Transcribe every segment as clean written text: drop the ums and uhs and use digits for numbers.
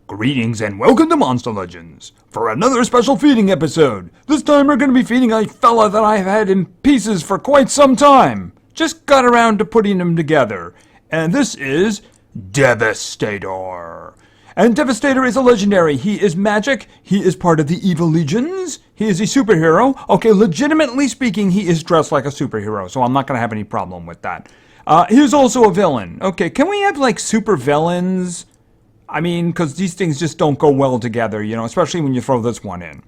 Greetings and welcome to Monster Legends for another special feeding episode. This time we're going to be feeding a fella that I've had in pieces for quite some time. Just got around to putting them together. And this is Devastator. And Devastator is a legendary. He is magic. He is part of the Evil Legions. He is a superhero. Okay, legitimately speaking, he is dressed like a superhero, so I'm not going to have any problem with that. He's also a villain. Okay, can we have like super villains? I mean, because these things just don't go well together, you know, especially when you throw this one in.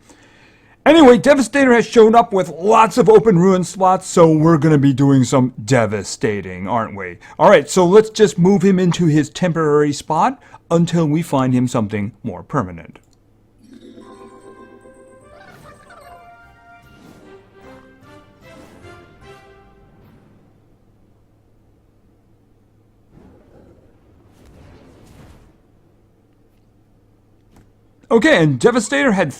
Anyway, Devastator has shown up with lots of open ruin slots, so we're going to be doing some devastating, aren't we? Alright, so let's just move him into his temporary spot until we find him something more permanent. Okay, and Devastator had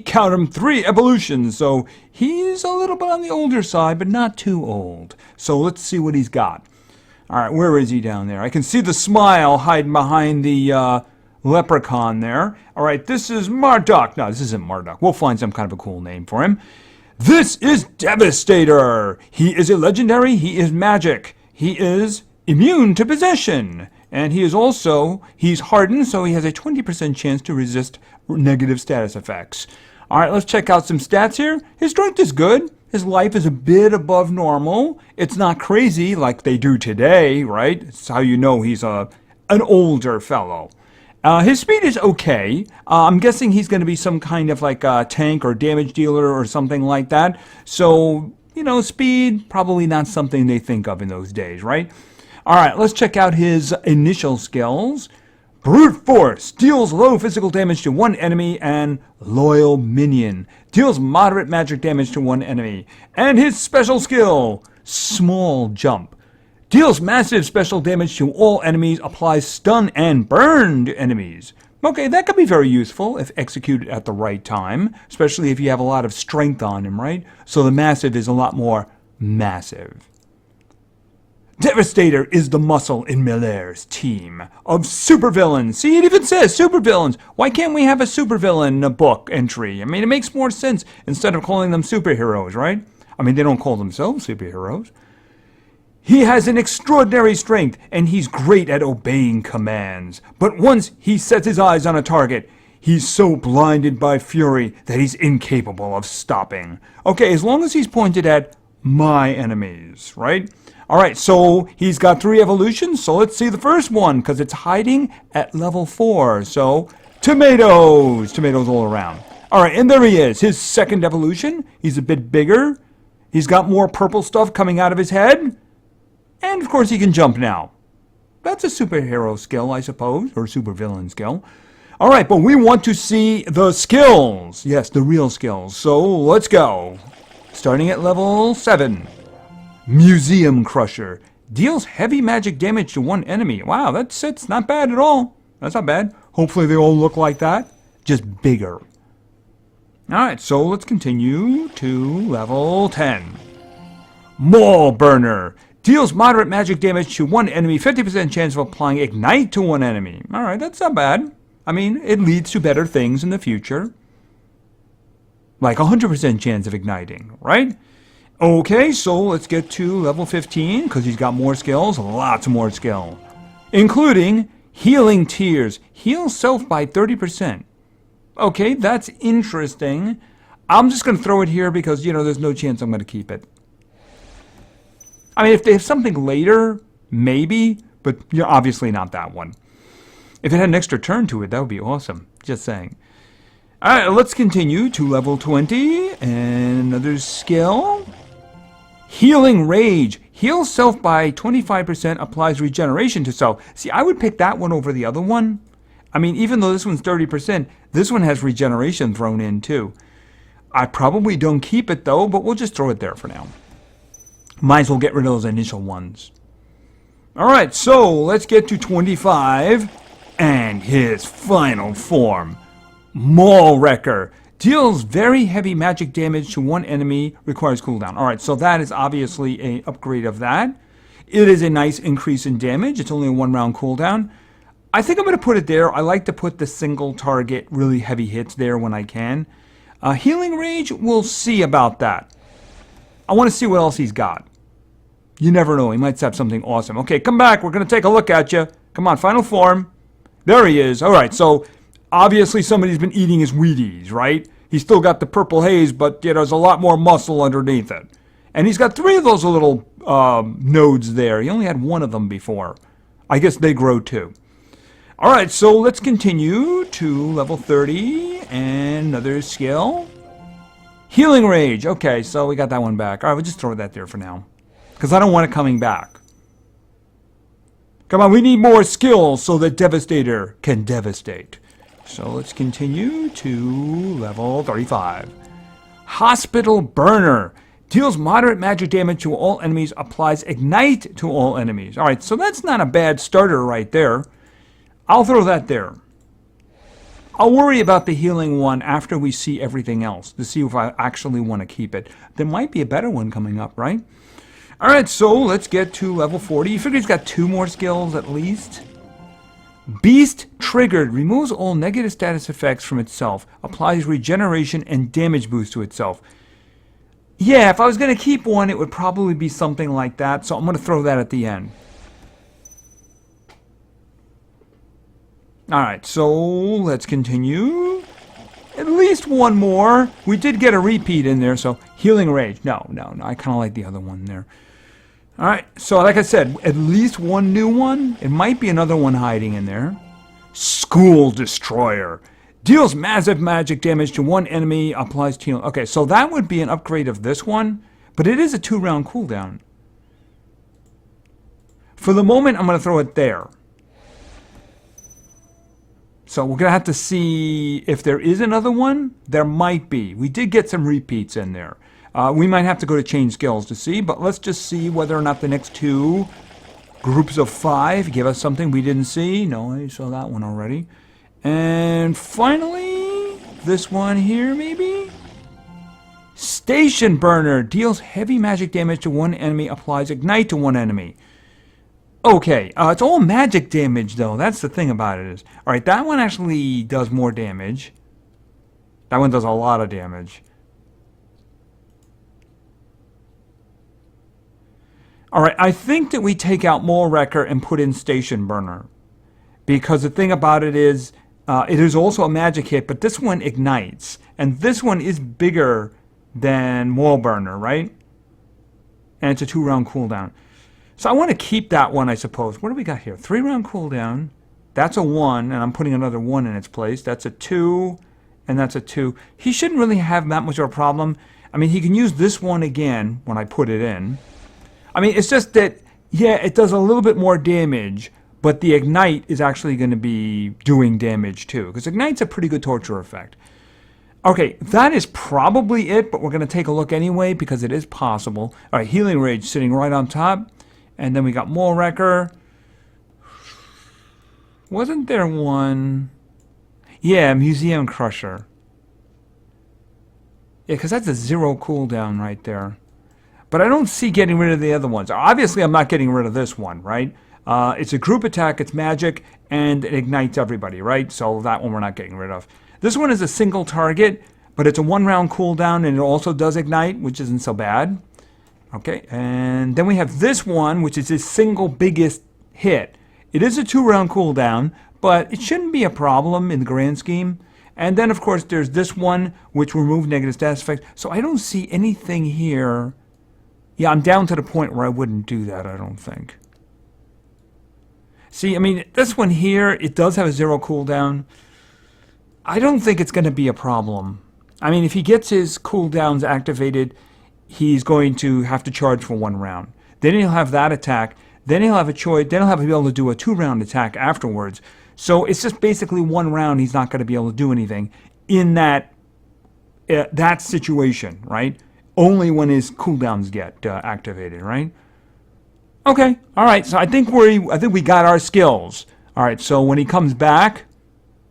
count 'em, three evolutions, so he's a little bit on the older side, but not too old. So let's see what he's got. Alright, where is he down there? I can see the smile hiding behind the leprechaun there. Alright, this is Marduk. No, this isn't Marduk. We'll find some kind of a cool name for him. This is Devastator. He is a legendary. He is magic. He is immune to possession. And he is also, he's hardened, so he has a 20% chance to resist negative status effects. Alright, let's check out some stats here. His strength is good. His life is a bit above normal. It's not crazy like they do today, right? It's how you know he's an older fellow. His speed is okay. I'm guessing he's going to be some kind of like a tank or damage dealer or something like that. So, you know, speed, probably not something they think of in those days, right? Alright, let's check out his initial skills. Brute Force deals low physical damage to one enemy, and Loyal Minion deals moderate magic damage to one enemy. And his special skill, Small Jump, deals massive special damage to all enemies, applies stun and burn to enemies. Okay, that could be very useful if executed at the right time, especially if you have a lot of strength on him, right? So the massive is a lot more massive. Devastator is the muscle in Milaire's team of supervillains. See, it even says supervillains. Why can't we have a supervillain book entry? I mean, it makes more sense instead of calling them superheroes, right? I mean, they don't call themselves superheroes. He has an extraordinary strength, and he's great at obeying commands. But once he sets his eyes on a target, he's so blinded by fury that he's incapable of stopping. Okay, as long as he's pointed at my enemies, right? Alright, so he's got 3 evolutions, so let's see the first one, because it's hiding at level 4. So, tomatoes! Tomatoes all around. Alright, and there he is, his second evolution. He's a bit bigger. He's got more purple stuff coming out of his head. And, of course, he can jump now. That's a superhero skill, I suppose, or supervillain skill. Alright, but we want to see the skills. Yes, the real skills. So, let's go. Starting at level 7. Museum Crusher deals heavy magic damage to one enemy. Wow, that's not bad at all. That's not bad. Hopefully they all look like that, just bigger. Alright, so let's continue to level 10. Maul Burner deals moderate magic damage to one enemy, 50% chance of applying Ignite to one enemy. Alright, that's not bad. I mean, it leads to better things in the future. Like 100% chance of igniting, right? Okay, so let's get to level 15, because he's got more skills, lots more skill. Including Healing Tears. Heal self by 30%. Okay, that's interesting. I'm just going to throw it here because, you know, there's no chance I'm going to keep it. I mean, if they have something later, maybe, but you know, obviously not that one. If it had an extra turn to it, that would be awesome. Just saying. Alright, let's continue to level 20, and another skill. Healing Rage. Heal self by 25%, applies regeneration to self. See, I would pick that one over the other one. I mean, even though this one's 30%, this one has regeneration thrown in too. I probably don't keep it though, but we'll just throw it there for now. Might as well get rid of those initial ones. Alright, so let's get to 25. And his final form. Maul Wrecker. Deals very heavy magic damage to one enemy, requires cooldown. Alright, so that is obviously an upgrade of that. It is a nice increase in damage. It's only a 1 round cooldown. I think I'm going to put it there. I like to put the single target, really heavy hits there when I can. Healing Rage, we'll see about that. I want to see what else he's got. You never know. He might have something awesome. Okay, come back. We're going to take a look at you. Come on, final form. There he is. All right, so obviously somebody's been eating his Wheaties, right? He's still got the purple haze, but there's a lot more muscle underneath it. And he's got 3 of those little nodes there. He only had 1 of them before. I guess they grow too. All right, so let's continue to level 30 and another skill. Healing Rage. Okay, so we got that one back. All right, we'll just throw that there for now because I don't want it coming back. Come on, we need more skills so that Devastator can devastate. So let's continue to level 35. Hospital Burner. Deals moderate magic damage to all enemies, applies Ignite to all enemies. All right, so that's not a bad starter right there. I'll throw that there. I'll worry about the healing one after we see everything else to see if I actually want to keep it. There might be a better one coming up, right? All right, so let's get to level 40. You figure he's got 2 more skills at least. Beast Triggered. Removes all negative status effects from itself. Applies regeneration and damage boost to itself. Yeah, if I was going to keep one, it would probably be something like that. So I'm going to throw that at the end. All right, so let's continue. At least 1 more. We did get a repeat in there, so Healing Rage. No. I kind of like the other one there. All right, so like I said, at least 1 new one. It might be another one hiding in there. School Destroyer. Deals massive magic damage to 1 enemy, applies healing. Okay, so that would be an upgrade of this one, but it is a 2-round cooldown. For the moment, I'm going to throw it there. So we're going to have to see if there is another one. There might be. We did get some repeats in there. We might have to go to change skills to see, but let's just see whether or not the next 2 groups of 5 give us something we didn't see. No, I saw that one already. And finally, this one here maybe? Station Burner. Deals heavy magic damage to 1 enemy, applies Ignite to 1 enemy. Okay, it's all magic damage, though. That's the thing about it is. All right, that one actually does more damage. That one does a lot of damage. All right, I think that we take out Mole Wrecker and put in Station Burner. Because the thing about it is also a magic hit, but this one ignites. And this one is bigger than Mole Burner, right? And it's a 2-round cooldown. So I want to keep that one, I suppose. What do we got here? 3-round cooldown. That's a 1, and I'm putting another 1 in its place. That's a 2, and that's a 2. He shouldn't really have that much of a problem. I mean, he can use this one again when I put it in. I mean, it's just that, yeah, it does a little bit more damage, but the Ignite is actually going to be doing damage too, because Ignite's a pretty good torture effect. Okay, that is probably it, but we're going to take a look anyway, because it is possible. All right, Healing Rage sitting right on top. And then we got Mole Wrecker. Wasn't there one? Yeah, Museum Crusher. Yeah, because that's a 0 cooldown right there. But I don't see getting rid of the other ones. Obviously, I'm not getting rid of this one, right? It's a group attack, it's magic, and it ignites everybody, right? So that one we're not getting rid of. This one is a single target, but it's a 1-round cooldown, and it also does ignite, which isn't so bad. Okay, and then we have this one, which is his single biggest hit. It is a 2-round cooldown, but it shouldn't be a problem in the grand scheme. And then, of course, there's this one, which removes negative status effects. So I don't see anything here. Yeah, I'm down to the point where I wouldn't do that, I don't think. See, I mean, this one here, it does have a 0 cooldown. I don't think it's going to be a problem. I mean, if he gets his cooldowns activated, he's going to have to charge for 1 round. Then he'll have that attack. Then he'll have a choice. Then he'll have to be able to do a 2-round attack afterwards. So it's just basically 1 round. He's not going to be able to do anything in that situation, right? Only when his cooldowns get activated, right? Okay, all right. So I think we got our skills. All right. So when he comes back,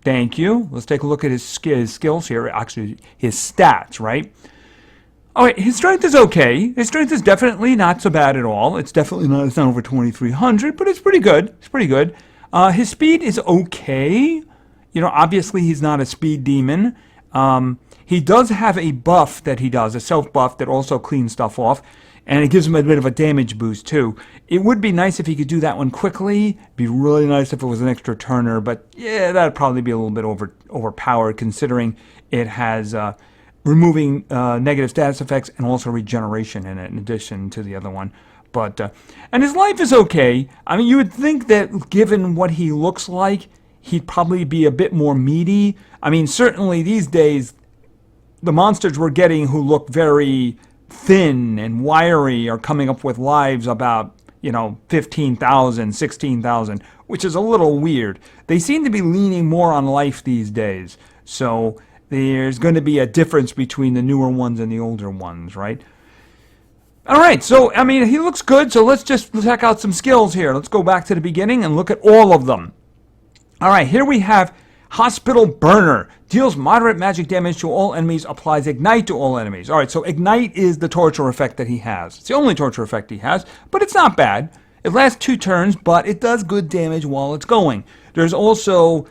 thank you. Let's take a look at his skills here. Actually, his stats, right? All right, his strength is okay. His strength is definitely not so bad at all. It's definitely not, it's not over 2,300, but it's pretty good. It's pretty good. His speed is okay. You know, obviously he's not a speed demon. He does have a buff that he does, a self buff that also cleans stuff off, and it gives him a bit of a damage boost too. It would be nice if he could do that one quickly. It'd be really nice if it was an extra turner, but yeah, that'd probably be a little bit overpowered considering it has removing negative status effects and also regeneration in it in addition to the other one. But and his life is okay. I mean, you would think that given what he looks like, he'd probably be a bit more meaty. I mean, certainly these days, the monsters we're getting who look very thin and wiry are coming up with lives about, 15,000, 16,000, which is a little weird. They seem to be leaning more on life these days. So there's going to be a difference between the newer ones and the older ones, right? All right, so, I mean, he looks good, so let's just check out some skills here. Let's go back to the beginning and look at all of them. All right, here we have Hospital Burner. Deals moderate magic damage to all enemies, applies Ignite to all enemies. All right, so Ignite is the torture effect that he has. It's the only torture effect he has, but it's not bad. It lasts 2 turns, but it does good damage while it's going. There's also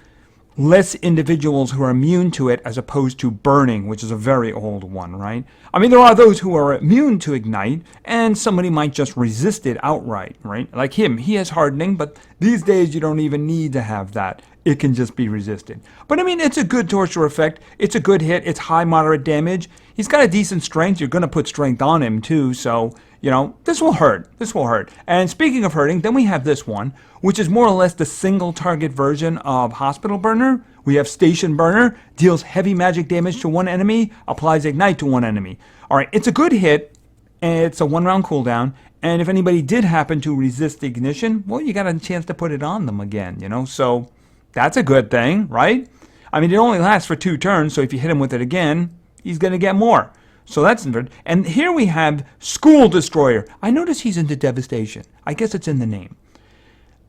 less individuals who are immune to it as opposed to burning, which is a very old one, right? I mean, there are those who are immune to Ignite, and somebody might just resist it outright, right? Like him, he has hardening, but these days you don't even need to have that. It can just be resisted. But I mean, it's a good torture effect. It's a good hit. It's high moderate damage. He's got a decent strength. You're going to put strength on him too, so, this will hurt. This will hurt. And speaking of hurting, then we have this one, which is more or less the single target version of Hospital Burner. We have Station Burner, deals heavy magic damage to one enemy, applies Ignite to one enemy. All right, it's a good hit. It's a 1-round cooldown. And if anybody did happen to resist the ignition, well, you got a chance to put it on them again, so that's a good thing, right? I mean, it only lasts for 2 turns, so if you hit him with it again, he's going to get more. So that's good. And here we have School Destroyer. I notice he's into Devastation. I guess it's in the name.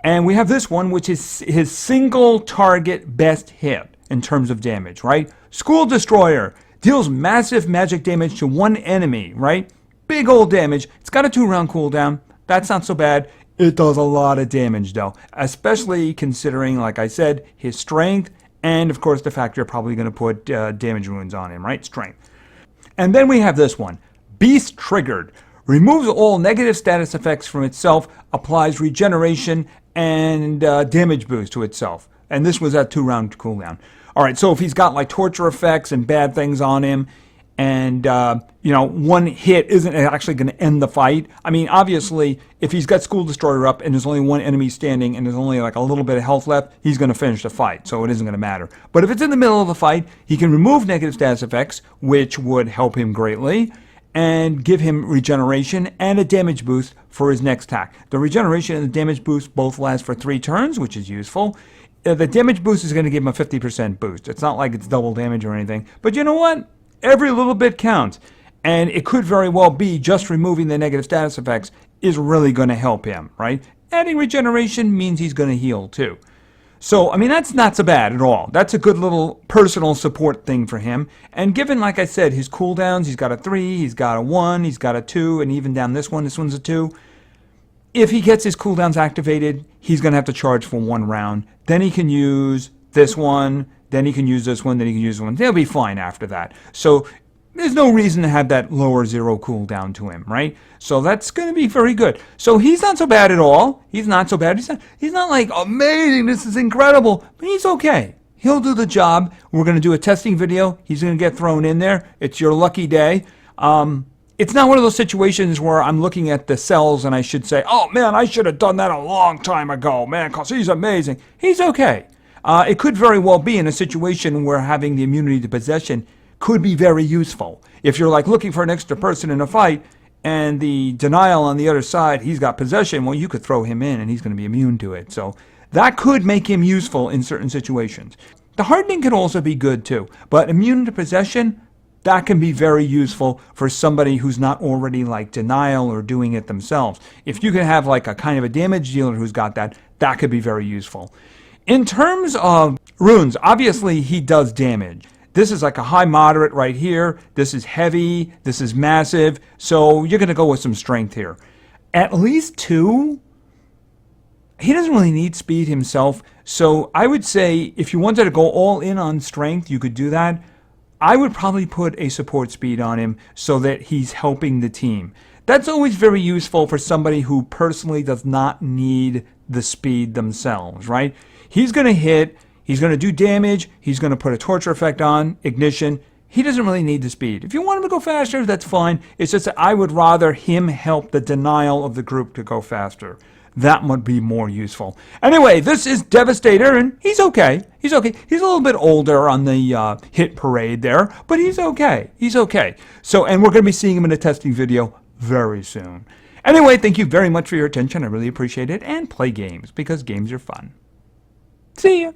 And we have this one, which is his single target best hit in terms of damage, right? School Destroyer deals massive magic damage to one enemy, right? Big old damage. It's got a 2-round cooldown. That's not so bad. It does a lot of damage, though, especially considering, like I said, his strength and, of course, the fact you're probably going to put damage runes on him, right? Strength. And then we have this one, Beast Triggered. Removes all negative status effects from itself, applies regeneration and damage boost to itself. And this was at 2-round cooldown. All right, so if he's got like torture effects and bad things on him, and, one hit isn't actually going to end the fight. I mean, obviously, if he's got School Destroyer up and there's only one enemy standing and there's only like a little bit of health left, he's going to finish the fight, so it isn't going to matter. But if it's in the middle of the fight, he can remove negative status effects, which would help him greatly, and give him regeneration and a damage boost for his next attack. The regeneration and the damage boost both last for 3 turns, which is useful. The damage boost is going to give him a 50% boost. It's not like it's double damage or anything. But you know what? Every little bit counts. And it could very well be just removing the negative status effects is really going to help him, right? Adding regeneration means he's going to heal too. So, I mean, that's not so bad at all. That's a good little personal support thing for him. And given, like I said, his cooldowns, he's got a 3, he's got a 1, he's got a 2, and even down this one's a 2. If he gets his cooldowns activated, he's going to have to charge for 1 round. Then he can use this one, then he can use this one, then he can use this one. They'll be fine after that. So there's no reason to have that lower 0 cooldown to him, right? So that's going to be very good. So he's not so bad at all. He's not so bad. He's not like, amazing, this is incredible. But he's okay. He'll do the job. We're going to do a testing video. He's going to get thrown in there. It's your lucky day. It's not one of those situations where I'm looking at the cells and I should say, oh, man, I should have done that a long time ago, man, because he's amazing. He's okay. It could very well be in a situation where having the immunity to possession could be very useful. If you're like looking for an extra person in a fight and the denial on the other side, he's got possession, well, you could throw him in and he's going to be immune to it. So that could make him useful in certain situations. The hardening can also be good too, but immune to possession, that can be very useful for somebody who's not already like denial or doing it themselves. If you can have like a kind of a damage dealer who's got that, that could be very useful. In terms of runes, obviously he does damage. This is like a high moderate right here. This is heavy. This is massive. So you're going to go with some strength here. At least 2. he doesn't really need speed himself. So I would say if you wanted to go all in on strength, you could do that. I would probably put a support speed on him so that he's helping the team. That's always very useful for somebody who personally does not need the speed themselves, right? He's going to hit, he's going to do damage, he's going to put a torture effect on, ignition. He doesn't really need the speed. If you want him to go faster, that's fine. It's just that I would rather him help the denial of the group to go faster. That would be more useful. Anyway, this is Devastator, and he's okay. He's okay. He's a little bit older on the hit parade there, but he's okay. He's okay. So, and we're going to be seeing him in a testing video very soon. Anyway, thank you very much for your attention. I really appreciate it. And play games, because games are fun. See ya.